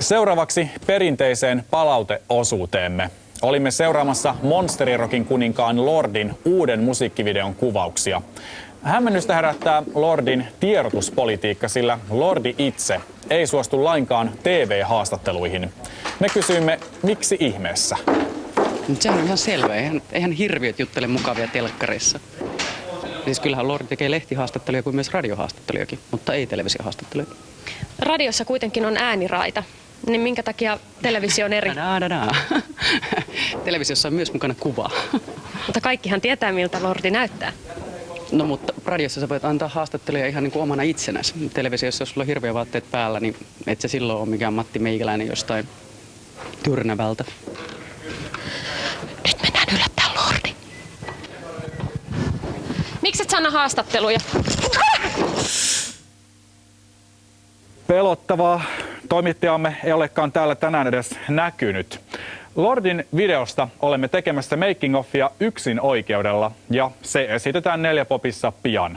Seuraavaksi perinteiseen palauteosuuteemme. Olimme seuraamassa Monsterirockin kuninkaan Lordin uuden musiikkivideon kuvauksia. Hämmennystä herättää Lordin tiedotuspolitiikka, sillä Lordi itse ei suostu lainkaan TV-haastatteluihin. Me kysyimme, miksi ihmeessä? Sehän on ihan selvä. Eihän hirviöt juttele mukavia telkkarissa. Siis kyllähän Lordi tekee lehtihaastatteluja kuin myös radiohaastattelujakin, mutta ei televisiohaastatteluja. Radiossa kuitenkin on ääniraita, niin minkä takia televisio on eri? Televisiossa on myös mukana kuva. Mutta kaikkihan tietää, miltä Lordi näyttää. No mutta radiossa sä voit antaa haastatteluja ihan niin kuin omana itsenäsi. Televisiossa, jos sulla on hirveä vaatteet päällä, niin et se silloin ole mikään Matti Meikäläinen jostain Tyrnävältä. Nyt mennään yllättää Lordi. Miksi et sä anna haastatteluja? Pelottavaa. Toimittajamme ei olekaan täällä tänään edes näkynyt. Lordin videosta olemme tekemässä making-offia yksin oikeudella ja se esitetään 4popissa pian.